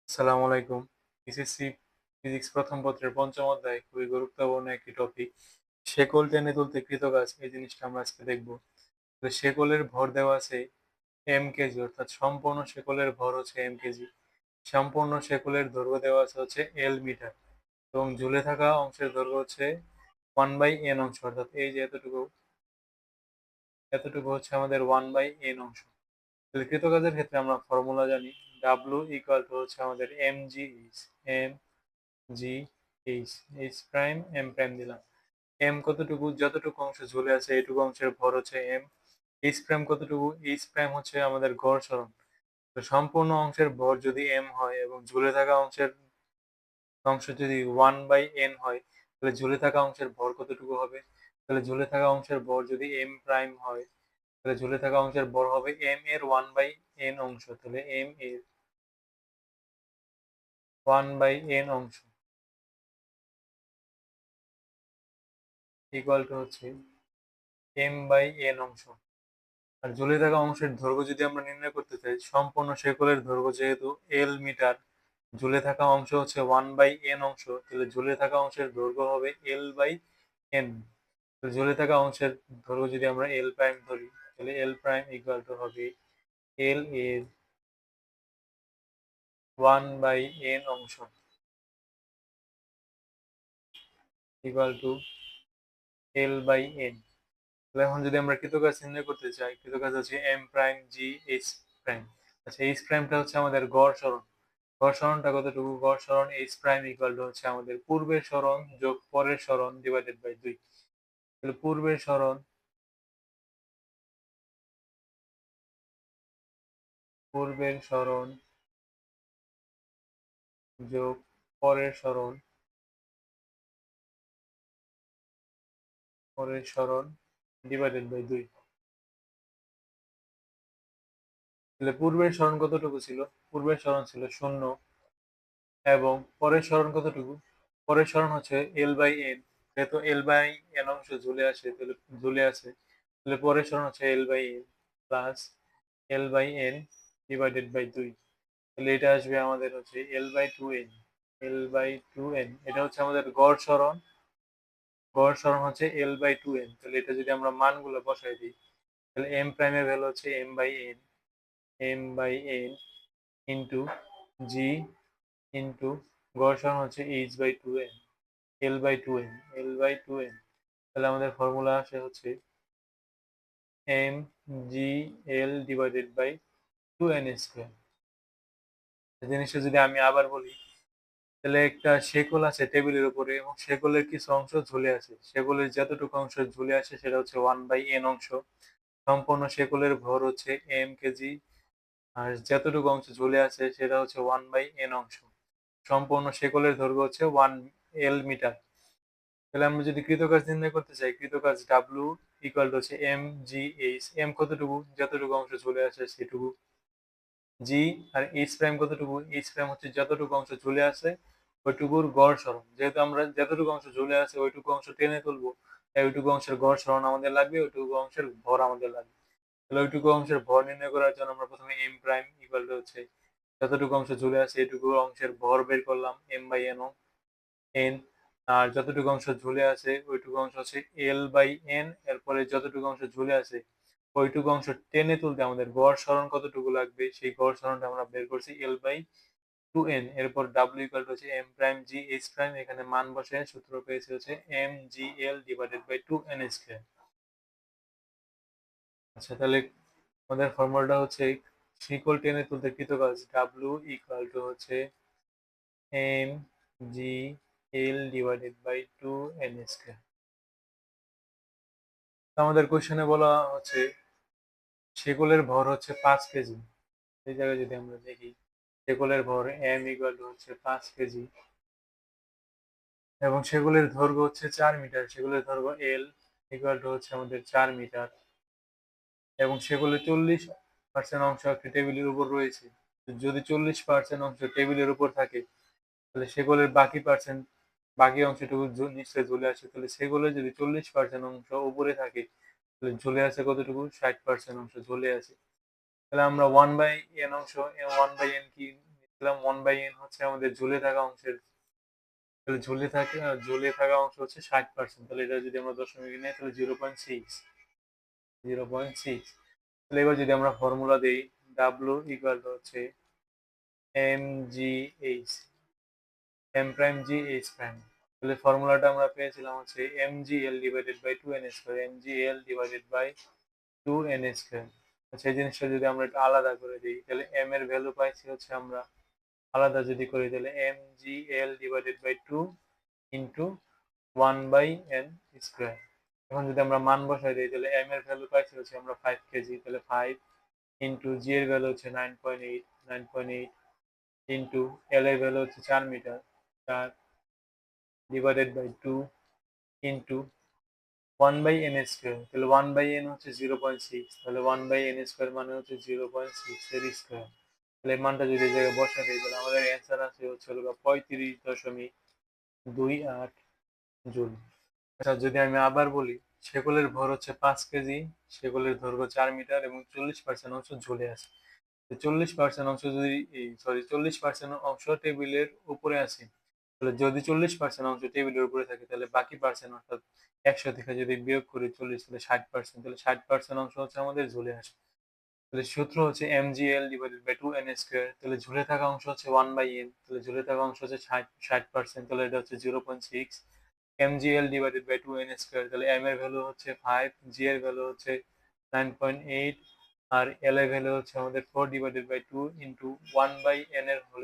আসসালামু আলাইকুম। SSC physics প্রথম পত্রের পঞ্চম অধ্যায় খুবই গুরুত্বপূর্ণ একটি টপিক। শেকল টেনে তুলতে কৃতকাজ এই জিনিসটা আমরা আজকে দেখব। তো শেকলের ভর দেওয়া আছে এম কেজি, অর্থাৎ সম্পূর্ণ শেকলের ভর হচ্ছে এম কেজি। সম্পূর্ণ শেকলের দৈর্ঘ্য দেওয়া আছে হচ্ছে এল মিটার এবং ঝুলে থাকা অংশের দৈর্ঘ্য হচ্ছে 1/n অংশ, অর্থাৎ এই যে এতটুকু এতটুকু হচ্ছে আমাদের 1/n অংশ। তাহলে কৃতকাজের ক্ষেত্রে আমরা ফর্মুলা জানি। ডাব্লু ইকুয়াল টু হচ্ছে আমাদের M G H, M G H, H prime M prime দিলাম। এম কতটুকু, যতটুকু অংশ ঝুলে আছে এইটুকু অংশের ভর হচ্ছে এম। এইচ প্রাইম কতটুকু, এইচ প্রাইম হচ্ছে আমাদের গড় সরণ। তো সম্পূর্ণ অংশের ভর যদি এম হয় এবং ঝুলে থাকা অংশ যদি 1/n হয়, তাহলে ঝুলে থাকা অংশের ভর কতটুকু হবে? তাহলে ঝুলে থাকা অংশের ভর যদি এম প্রাইম হয়, তাহলে ঝুলে থাকা অংশের ভর হবে এম এর 1/n অংশ। তাহলে এম এর 1/n অংশ ইকুয়াল টু হচ্ছে m/n অংশ। আর ঝুলে থাকা অংশের দৈর্ঘ্য যদি আমরা নির্ণয় করতে চাই, সম্পূর্ণ শেকলের দৈর্ঘ্য যেহেতু এল মিটার, ঝুলে থাকা অংশ হচ্ছে 1/n অংশ, তাহলে ঝুলে থাকা অংশের দৈর্ঘ্য হবে l/n। ঝুলে থাকা অংশের দৈর্ঘ্য যদি আমরা এল প্রাইম ধরি, তাহলে এল প্রাইম ইকুয়াল টু হবে এল এর 1/n অংশ ইকুয়াল টু l/n। তাহলে এখন যদি আমরা কৃতকাজ নির্ণয় করতে চাই, কৃতকাজ হচ্ছে M prime G H prime. আচ্ছা, এইচ প্রাইমটা হচ্ছে আমাদের গড় সরণ। গড় সরণটা কতটুকু? গড় সরণ এইচ প্রাইম ইকুয়াল টু হচ্ছে আমাদের পূর্বের সরণ যোগ পরের সরণ ডিভাইডেড বাই 2। তাহলে পূর্বের সরণ যোগ পরের সরণ ডিভাইডেড বাই 2। তাহলে পূর্বের সরণ কতটুকু ছিল? পূর্বের সরণ ছিল 0 এবং পরের সরণ কতটুকু? পরের সরণ হচ্ছে l/n। যেহেতু l/n অংশ ঝুলে আছে, তাহলে পরের সরণ হচ্ছে l/n plus l/n divided by 2। তাহলে এটা আসবে আমাদের হচ্ছে l/2n। l/2n এটা হচ্ছে আমাদের গড় সরণ। গড় সরণ হচ্ছে l/2n। তাহলে এটা যদি আমরা মানগুলো বসাই দিই, তাহলে m প্রাইমের ভ্যালু হচ্ছে m/n ইন্টু জি ইন্টু গড় সরণ হচ্ছে h/2n, l/2n, l/2n। তাহলে আমাদের ফর্মুলা আসে হচ্ছে M G L divided by 2n square. জিনিসটা যদি আমি আবার বলি, তাহলে একটা শেকল আছে টেবিলের উপরে এবং শেকলের কিছু অংশ ঝুলে আছে। শেকলের যতটুকু অংশ ঝুলে আছে সেটা হচ্ছে 1/n অংশ। সম্পূর্ণ শেকলের ভর হচ্ছে এম কেজি। আর যতটুকু অংশ ঝুলে আছে সেটা হচ্ছে 1/n অংশ। সম্পূর্ণ শেকলের দৈর্ঘ্য হচ্ছে 1 মিটার। তাহলে আমরা যদি কৃতকাজ নির্ণয় করতে চাই, কৃতকাজ ডাব্লু ইকুয়াল টু হচ্ছে এম জি এইচ। এম কতটুকু? যতটুকু অংশ ঝুলে আছে সেটুকু। জি আর এইচ প্রাইম কতটুকু? এইচ প্রাইম হচ্ছে যতটুকু অংশ ঝুলে আছে ওইটুকুর গড় সরণ। যেহেতু আমরা যতটুকু অংশ ঝুলে আছে ওইটুকু অংশ টেনে তুলবো, তাই ওইটুকু অংশের গড় সরণ আমাদের লাগবে, ওইটুকু অংশের ভর আমাদের লাগবে। তাহলে ওইটুকু অংশের ভর নির্ণয় করার জন্য আমরা প্রথমে এম প্রাইম ইকুয়াল টু হচ্ছে যতটুকু অংশ ঝুলে আছে এটুকু অংশের ভর বের করলাম m/n এন। আর যতটুকু অংশ ঝুলে আছে ওইটুকু অংশ হচ্ছে l/n। এরপরে যতটুকু অংশ ঝুলে আছে ওইটুকু অংশ টেনে তুলতে আমাদের গড় সরণ কতটুকু লাগবে, সেই গড় সরণটা আমরা বের করছি l/2n। এরপর ডাব্লিউ ইকুয়াল টু হচ্ছে M prime G H prime, এখানে মান বসে সূত্র পেয়েছি হচ্ছে M G L divided by 2n square. আচ্ছা, তাহলে আমাদের ফর্মুলাটা হচ্ছে শিকল টেনে তুলতে কৃতকাজ ডাব্লিউ ইকুয়াল টু হচ্ছে M G L divided by 2n square. আমাদের কোশ্চেনে বলা হচ্ছে শেকলের ভর হচ্ছে 5 কেজি। এই জায়গায় যদি আমরা দেখি, শেকলের ভর এম ইকুয়াল টু হচ্ছে 5 কেজি এবং সেগুলির দৈর্ঘ্য হচ্ছে 4 মিটার। সেগুলির দৈর্ঘ্য এল ইকুয়াল টু হচ্ছে আমাদের 4 মিটার এবং সেগুলির 40% অংশ একটি টেবিলের উপর রয়েছে। যদি 40% অংশ টেবিলের উপর থাকে, তাহলে সেগুলির বাকি অংশটুকু নিচে ঝুলে আসে। তাহলে সেগুলোর যদি 40% অংশ উপরে থাকে, তাহলে ঝুলে আছে কতটুকু? 60% অংশ ঝুলে আছে। তাহলে আমরা 1/n অংশ, 1/n কি দিলাম 1/n হচ্ছে আমাদের ঝুলে থাকা অংশের, তাহলে ঝুলে থাকা অংশ হচ্ছে 60%, তাহলে এটা যদি আমরা দশমিক নেই তাহলে 0.6, তাহলে এবার যদি আমরা ফর্মুলা দিই, ডাব্লু ইকুয়াল টু হচ্ছে M G H, M prime G H prime. তাহলে ফর্মুলাটা আমরা পেয়েছিলাম হচ্ছে M G L divided by 2n square, M G L divided by 2n square. সেই জিনিসটা যদি আমরা একটু আলাদা করে দিই, তাহলে এম এর ভ্যালু পাইছি হচ্ছে আমরা আলাদা যদি করি, তাহলে M G L divided by 2 into 1/n square. এখন যদি আমরা মান বসাই দিই, তাহলে এম এর ভ্যালু পাইছি হচ্ছে আমরা 5 কেজি, তাহলে 5 ইন্টু জি এর ভ্যালু হচ্ছে 9.8 ইন্টু এল এর ভ্যালু হচ্ছে 4 metre, 4 divided by 2 into 1/n square, তাহলে 1/n হচ্ছে 0.6, তাহলে 1/n স্কোয়ার মানে হচ্ছে 0.6 এর স্কোয়ার। তাহলে এই মানটা যদি এই জায়গায় বসাই দিই, তাহলে আমাদের অ্যান্সার আসে হচ্ছে 35.28 জুল। আচ্ছা, যদি আমি আবার বলি, শেকলের ভর হচ্ছে 5 কেজি, শেকলের দৈর্ঘ্য 4 মিটার এবং 40% অংশ ঝুলে আছে। 40% অংশ যদি, 40% অংশ টেবিলের উপরে আছে, তাহলে যদি 40% অংশ টেবিলের উপরে থাকে, তাহলে বাকি পার্সেন্ট অর্থাৎ 100 থেকে যদি বিয়োগ করি 40, তাহলে 60%, তাহলে 60% অংশ হচ্ছে আমাদের ঝুলে আসে। তাহলে সূত্র হচ্ছে mgl divided by 2n square, তাহলে ঝুলে থাকা অংশ হচ্ছে 1/n, তাহলে ঝুলে থাকা অংশ হচ্ছে 60%, তাহলে এটা হচ্ছে 0.6 mgl divided by 2n square, তাহলে m এর ভ্যালু হচ্ছে 5, g এর ভ্যালু হচ্ছে 9.8, আর l এর ভ্যালু হচ্ছে আমাদের 4 ডিভাইডেড বাই 2 ইন্টু 1/n এর হোল,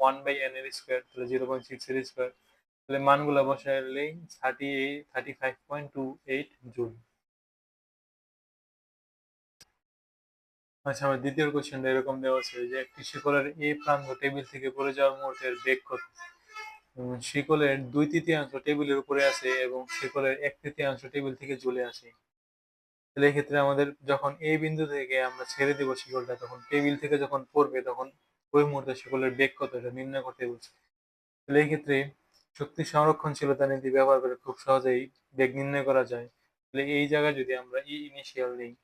1/n এর স্কোয়ার, তাহলে 0.6 এর স্কোয়ার। তাহলে মানগুলা বসাইলেই 35.28 জুল। আচ্ছা, আমার দ্বিতীয় কোশ্চেনটা এরকম দেওয়া আছে যে একটি শিকলের এ প্রান্ত টেবিল থেকে পড়ে যাওয়ার মুহূর্তের বেগ কত। শিকলের 2/3 টেবিলের উপরে আছে এবং শিকলের 1/3 টেবিল থেকে ঝুলে আছে। তাহলে এই ক্ষেত্রে আমাদের যখন এই বিন্দু থেকে আমরা ছেড়ে দেবো শিকলটা, তখন টেবিল থেকে যখন পড়বে তখন ওই মুহূর্তে শিকলের বেগ কত এটা নির্ণয় করতে বলছে। তাহলে এই ক্ষেত্রে শক্তি সংরক্ষণশীলতা নীতি ব্যবহার করে খুব সহজেই বেগ নির্ণয় করা যায়। তাহলে এই জায়গায় যদি আমরা ই ইনিশিয়াল নিই,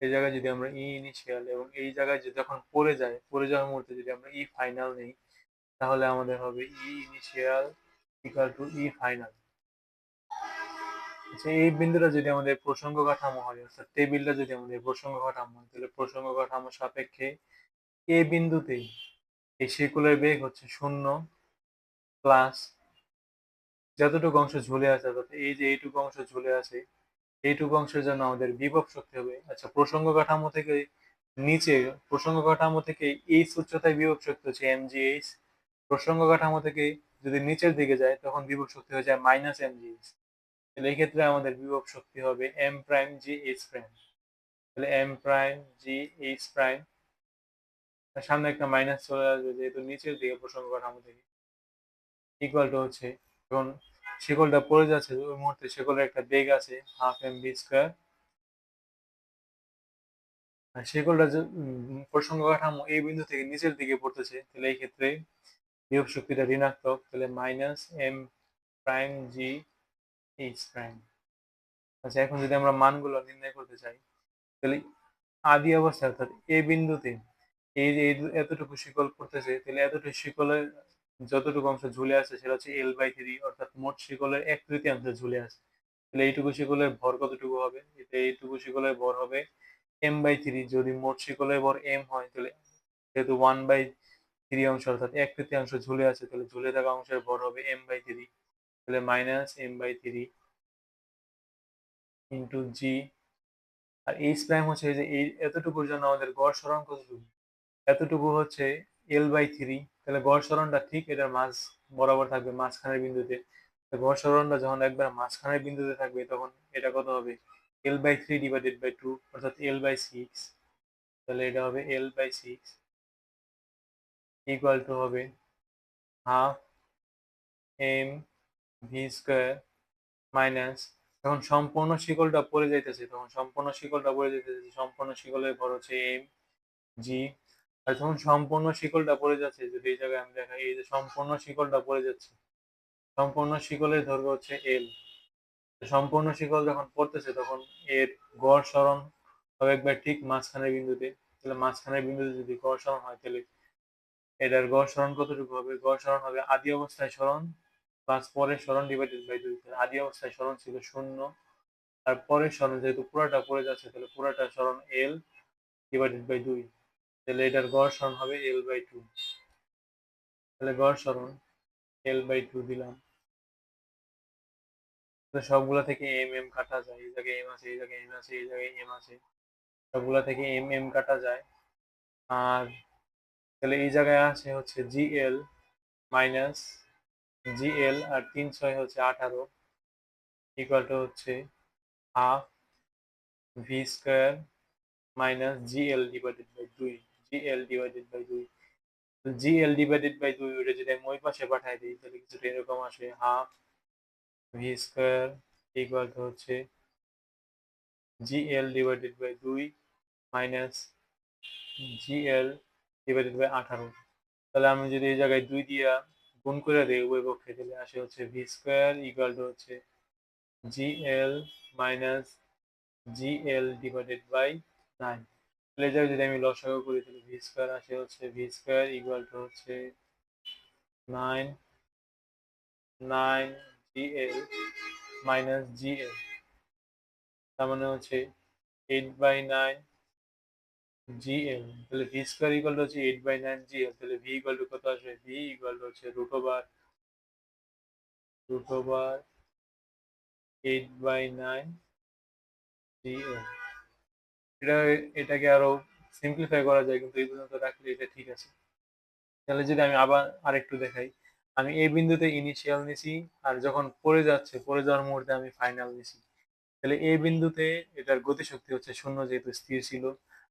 এই জায়গায় যদি আমরা ই ইনিশিয়াল এবং এই জায়গায় যখন পড়ে যাওয়ার মুহূর্তে যদি আমরা ই ফাইনাল নিই, তাহলে আমাদের হবে E initial equal to E final. আচ্ছা, এই বিন্দুটা যদি আমাদের প্রসঙ্গ কাঠামো হয়, অর্থাৎ টেবিলটা যদি আমাদের প্রসঙ্গ কাঠামো হয়, তাহলে প্রসঙ্গ কাঠামো সাপেক্ষে এ বিন্দুতেই এই শিকলের বেগ হচ্ছে 0 প্লাস যতটুকু অংশ ঝুলে আছে, অর্থাৎ এই যে এইটুকু অংশ ঝুলে আছে, এইটুকু অংশের জন্য আমাদের বিভব শক্তি হবে। আচ্ছা, নিচে প্রসঙ্গ কাঠামো থেকে এই উচ্চতায় বিভব শক্তি হচ্ছে mgh, প্রসঙ্গ কাঠামো থেকে যদি নিচের দিকে যায় তখন বিভব শক্তি হয়ে যায় -mgh। তাহলে এই ক্ষেত্রে আমাদের বিভব শক্তি হবে m prime G H prime, তাহলে m prime G H prime, সামনে একটা মাইনাস চলে আসবে যেহেতু নিচের দিকে প্রসঙ্গ কাঠামো থেকে, ইকুয়াল টু হচ্ছে, যখন শিকলটা পড়ে যাচ্ছে ওই মুহূর্তে শিকলের একটা বেগ আছে 12 mv², আর শিকলটা প্রসঙ্গ কাঠামো এই বিন্দু থেকে নিচের দিকে পড়তেছে, তাহলে এই ক্ষেত্রে বিভব শক্তিটা ঋণাত্মক, তাহলে -m prime G H prime. আচ্ছা, এখন যদি আমরা মানগুলো নির্ণয় করতে চাই, তাহলে আদি অবস্থায় অর্থাৎ এ বিন্দুতে এই যে এতটুকু শিকল পড়তেছে, তাহলে এতটুকু শিকলের যতটুকু অংশ ঝুলে আছে সেটা হচ্ছে L/3, অর্থাৎ মোট শিকলের 1/3 ঝুলে আছে। তাহলে এইটুকু শিকলের ভর কতটুকু হবে, এইটুকু শিকলের ভর হবে m/3। যদি মোট শিকলের ভর m হয়, তাহলে যেহেতু 1/3 অংশ অর্থাৎ 1/3 ঝুলে আছে, তাহলে ঝুলে থাকা অংশের ভর হবে m/3, তাহলে -m/3 ইন্টু জি। আর এইচ প্রাইম হচ্ছে এই যে এই এতটুকুর জন্য আমাদের গড় সরণ কতটুকু, এতটুকু হচ্ছে L/3, তাহলে গড় সরণটা ঠিক এটার মাঝ বরাবর থাকবে মাঝখানের বিন্দুতে। গড় সরণটা যখন একবার মাঝখানের বিন্দুতে থাকবে তখন এটা কত হবে L/3 ডিভাইডেড বাই 2, অর্থাৎ L/6, তাহলে এটা হবে L/6 ইকুয়াল টু হবে half M V square minus, যখন সম্পূর্ণ শিকলটা পড়ে যাইতেছে সম্পূর্ণ শিকলের ভর হচ্ছে এম জি। আর যখন সম্পূর্ণ শিকলটা পড়ে যাচ্ছে, যদি এই জায়গায় আমি দেখাই, এই যে সম্পূর্ণ শিকলটা পড়ে যাচ্ছে, সম্পূর্ণ শিকলের দৈর্ঘ্য হচ্ছে এল। সম্পূর্ণ শিকল যখন পড়তেছে তখন এর গড় সরণ হবে একবার ঠিক মাঝখানের বিন্দুতে, তাহলে মাঝখানের বিন্দুতে যদি গড় সরণ হয়, তাহলে এটার গড় সরণ কতটুকু হবে? গড় সরণ হবে আদি অবস্থায় সরণ প্লাস পরের সরণ ডিভাইডেড বাই 2। আদি অবস্থায় সরণ ছিল 0, আর পরের সরণ যেহেতু পুরাটা পড়ে যাচ্ছে তাহলে পুরাটা সরণ l ডিভাইডেড বাই 2। তাহলে এটার গড় সরণ হবে l বাই 2। তাহলে গড় সরণ l বাই 2 দিলাম। তো সবগুলা থেকে এম এম কাটা যায়, এই জায়গায় এম আছে, এই জায়গায় এম আছে, এই জায়গায় এম আছে, সবগুলা থেকে এম এম কাটা যায়। আর তাহলে এই জায়গায় আছে হচ্ছে জিএল মাইনাস জিএল, আর 3 6 হচ্ছে 18, ইকুয়াল টু হচ্ছে half V square minus GL divided by 2। GL divided by 2, GL divided by 2 ওটা যদি আমি ওই পাশে পাঠাই দিই তাহলে কিছুটা এরকম আসে, half V square equal to হচ্ছে G L divided by 2 minus GL divided by 18। তাহলে আমি যদি এই জায়গায় 2 দিয়া গুণ করে দিই উভয় পক্ষে, তাহলে আসে হচ্ছে ভি স্কোয়ার ইকুয়াল টু হচ্ছে GL minus GL divided by 9। তাহলে এই জায়গায় যদি আমি লসাগু করি তাহলে ভি স্কোয়ার আসে হচ্ছে ভি স্কোয়ার ইকুয়াল টু হচ্ছে 9 9 জিএল মাইনাস জিএল, তার মানে হচ্ছে 8/9 জিএল। তাহলে ভি স্কোয়ার ইকুয়াল টু হচ্ছে 8/9 জিএল। তাহলে ভি ইকুয়াল টু কত আসবে? ভি ইকুয়াল টু হচ্ছে রুট ওভার 8/9 জিএল। এটা এটাকে আরো সিম্পলিফাই করা যায়, কিন্তু এই পর্যন্ত রাখলে এটা ঠিক আছে। তাহলে যদি আমি আবার আরেকটু দেখাই, আমি এই বিন্দুতে ইনিশিয়াল নিছি, আর যখন পড়ে যাচ্ছে পড়ে যাওয়ার মুহূর্তে আমি ফাইনাল নিছি। তাহলে এই বিন্দুতে এটার গতিশক্তি হচ্ছে 0 যেহেতু স্থির ছিল,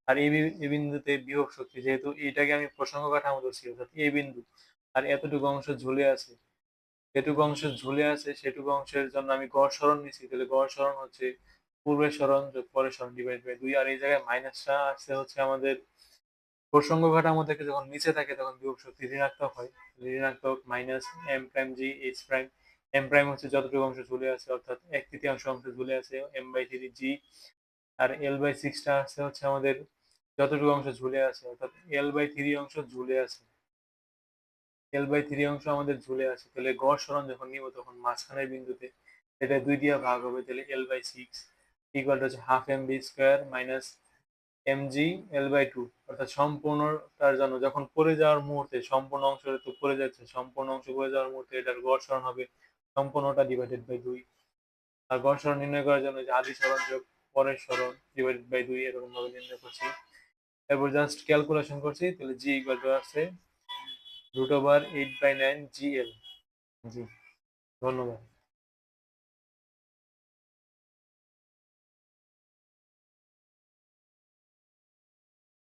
আর এই বিন্দুতে বিভব শক্তি যেহেতু এটাকে আমি প্রসঙ্গ কাঠামো ধরছি অর্থাৎ এই বিন্দু, আর এতটুকু অংশ ঝুলে আছে, যেটুকু অংশ ঝুলে আছে সেটুকু অংশের জন্য আমি গড় সরণ নিছি। তাহলে গড় সরণ হচ্ছে পূর্বের সরণ যোগ পরের সরণ ডিভাইড বাই 2। আর এই জায়গায় মাইনাসটা আসছে হচ্ছে আমাদের প্রসঙ্গ কাঠামো থেকে যখন নিচে থাকে তখন বিভব শক্তি ঋণাত্মক হয়। ঋণাত্মক minus M prime G H prime. M prime হচ্ছে যতটুকু অংশ ঝুলে আছে অর্থাৎ 1/3 অংশ ঝুলে আছে m/3 জি, আর l/6টা আছে হচ্ছে আমাদের যতটুকু অংশ ঝুলে আছে অর্থাৎ l/3 অংশ ঝুলে আছে, l/3 অংশ আমাদের ঝুলে আছে। তাহলে গড় সরণ যখন নিব তখন মাঝখানের বিন্দুতে এটা 2 দিয়ে ভাগ হবে, তাহলে l/6 ইকুয়াল টু হচ্ছে half M V square minus mg l/2। অর্থাৎ সম্পূর্ণটার জন্য যখন পড়ে যাওয়ার মুহূর্তে সম্পূর্ণ অংশ তো পড়ে যাচ্ছে, সম্পূর্ণ অংশ পড়ে যাওয়ার মুহূর্তে এটার গড় সরণ হবে সম্পূর্ণটা ডিভাইডেড বাই 2। আর গড় সরণ নির্ণয় করার জন্য যে আদি সরণ যোগ পরের সরণ ডিভাইডেড বাই 2 এরকম ভাবে নির্ণয় করছি। এরপর জাস্ট ক্যালকুলেশন করছি, তাহলে জি ইকুয়াল টু আছে √8/9 জিএল। জি, ধন্যবাদ।